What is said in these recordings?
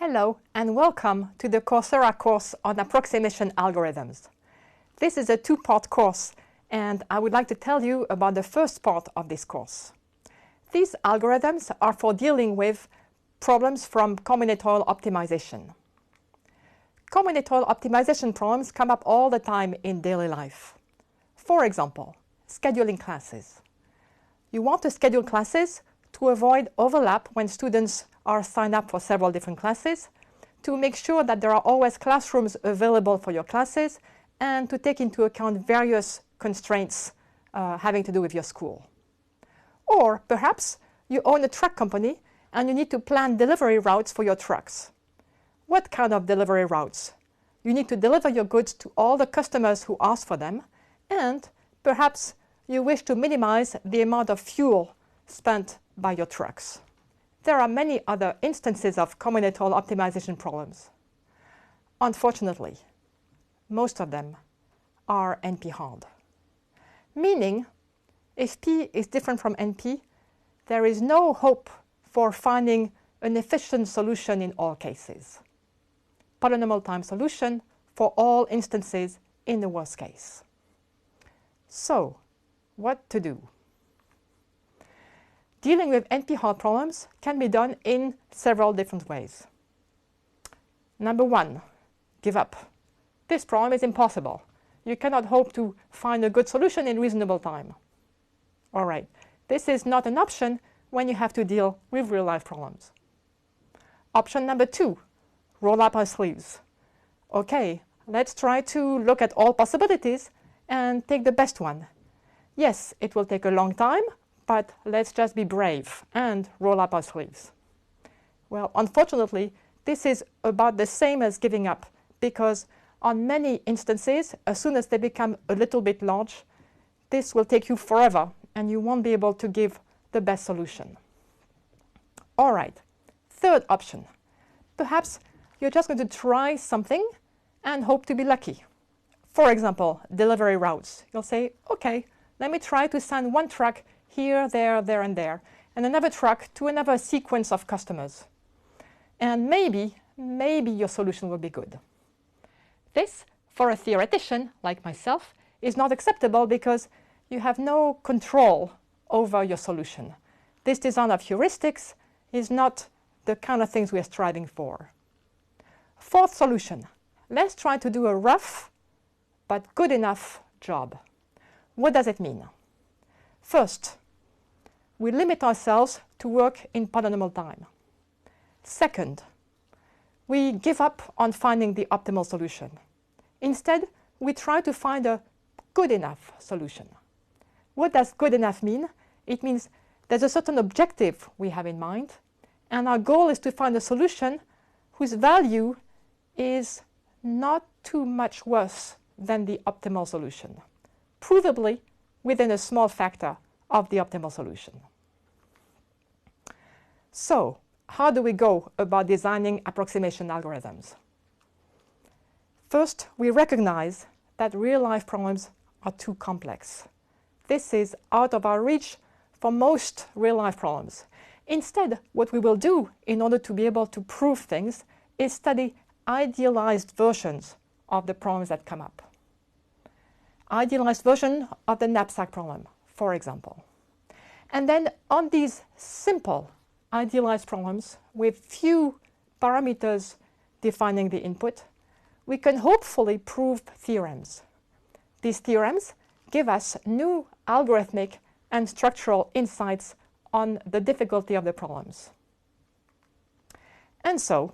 Hello and welcome to the Coursera course on approximation algorithms. This is a two-part course and I would like to tell you about the first part of this course. These algorithms are for dealing with problems from combinatorial optimization. Combinatorial optimization problems come up all the time in daily life. For example, scheduling classes. You want to schedule classes to avoid overlap when students are signed up for several different classes, to make sure that there are always classrooms available for your classes, and to take into account various constraints having to do with your school. Or perhaps you own a truck company and you need to plan delivery routes for your trucks. What kind of delivery routes? You need to deliver your goods to all the customers who ask for them, and perhaps you wish to minimize the amount of fuel spent by your trucks. There are many other instances of combinatorial optimization problems. Unfortunately, most of them are NP-hard. Meaning, if P is different from NP, there is no hope for finding an efficient solution in all cases. Polynomial time solution for all instances in the worst case. So, what to do? Dealing with NP-hard problems can be done in several different ways. Number one, give up. This problem is impossible. You cannot hope to find a good solution in reasonable time. All right, this is not an option when you have to deal with real-life problems. Option number two, roll up our sleeves. Okay, let's try to look at all possibilities and take the best one. Yes, it will take a long time, but let's just be brave and roll up our sleeves. Well, unfortunately, this is about the same as giving up, because on many instances, as soon as they become a little bit large, this will take you forever and you won't be able to give the best solution. All right, third option. Perhaps you're just going to try something and hope to be lucky. For example, delivery routes. You'll say, okay, let me try to send one truck here, there, and there, and another truck to another sequence of customers. And maybe your solution will be good. This, for a theoretician like myself, is not acceptable because you have no control over your solution. This design of heuristics is not the kind of things we are striving for. Fourth solution, let's try to do a rough but good enough job. What does it mean? First, we limit ourselves to work in polynomial time. Second, we give up on finding the optimal solution. Instead, we try to find a good enough solution. What does good enough mean? It means there's a certain objective we have in mind, and our goal is to find a solution whose value is not too much worse than the optimal solution, provably within a small factor of the optimal solution. So, how do we go about designing approximation algorithms? First, we recognize that real-life problems are too complex. This is out of our reach for most real-life problems. Instead, what we will do in order to be able to prove things is study idealized versions of the problems that come up. Idealized version of the knapsack problem, for example. And then on these simple idealized problems with few parameters defining the input, we can hopefully prove theorems. These theorems give us new algorithmic and structural insights on the difficulty of the problems. And so,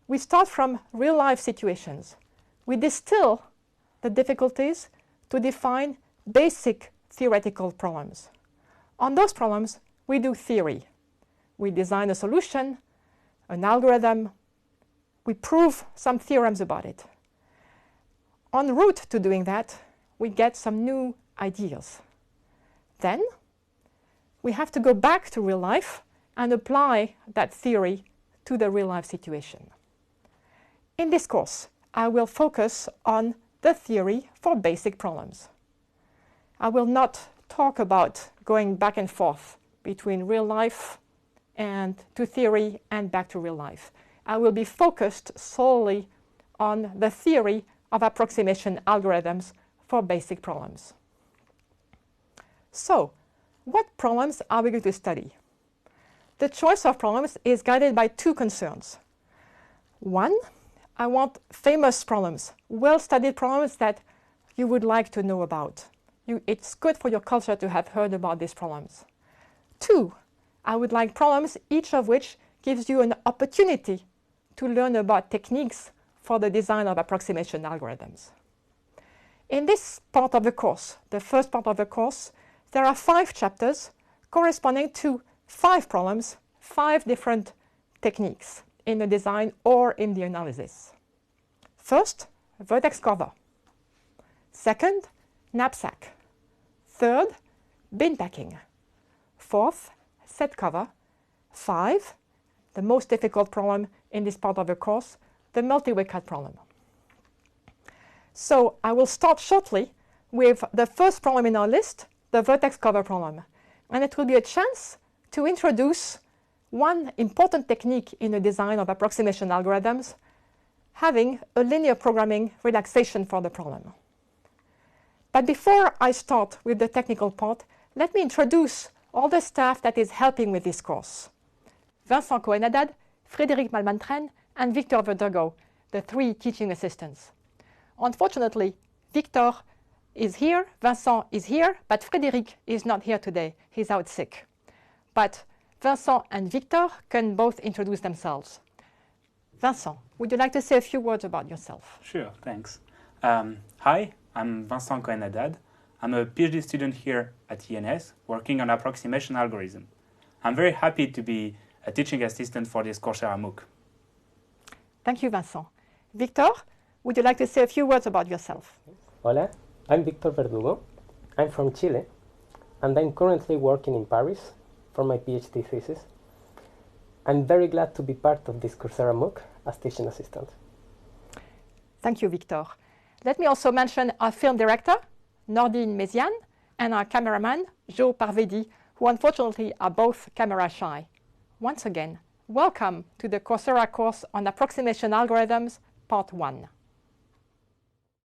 we start from real-life situations. We distill the difficulties to define basic theoretical problems. On those problems, we do theory. We design a solution, an algorithm. We prove some theorems about it. En route to doing that, we get some new ideas. Then, we have to go back to real life and apply that theory to the real-life situation. In this course, I will focus on the theory for basic problems. I will not talk about going back and forth between real life and to theory and back to real life. I will be focused solely on the theory of approximation algorithms for basic problems. So, what problems are we going to study? The choice of problems is guided by two concerns. One, I want famous problems, well-studied problems that you would like to know about. It's good for your culture to have heard about these problems. Two, I would like problems, each of which gives you an opportunity to learn about techniques for the design of approximation algorithms. In this part of the course, the first part of the course, there are 5 chapters corresponding to 5 problems, 5 different techniques in the design or in the analysis. First, vertex cover. Second, knapsack. Third, bin packing. Fourth, set cover. 5, the most difficult problem in this part of the course, the multi-way cut problem. So I will start shortly with the first problem in our list, the vertex cover problem. And it will be a chance to introduce one important technique in the design of approximation algorithms, having a linear programming relaxation for the problem. But before I start with the technical part, let me introduce all the staff that is helping with this course. Vincent Cohen-Haddad, Frédéric Malmantren, and Victor Verdugo, the 3 teaching assistants. Unfortunately, Victor is here, Vincent is here, but Frédéric is not here today. He's out sick. But Vincent and Victor can both introduce themselves. Vincent, would you like to say a few words about yourself? Sure, thanks. Hi, I'm Vincent Cohen-Haddad. I'm a PhD student here at ENS, working on approximation algorithm. I'm very happy to be a teaching assistant for this Coursera MOOC. Thank you, Vincent. Victor, would you like to say a few words about yourself? Hola, I'm Victor Verdugo. I'm from Chile, and I'm currently working in Paris for my PhD thesis. I'm very glad to be part of this Coursera MOOC as teaching assistant. Thank you, Victor. Let me also mention our film director, Nordine Méziane, and our cameraman, Joe Parvedi, who unfortunately are both camera shy. Once again, welcome to the Coursera course on approximation algorithms, part 1.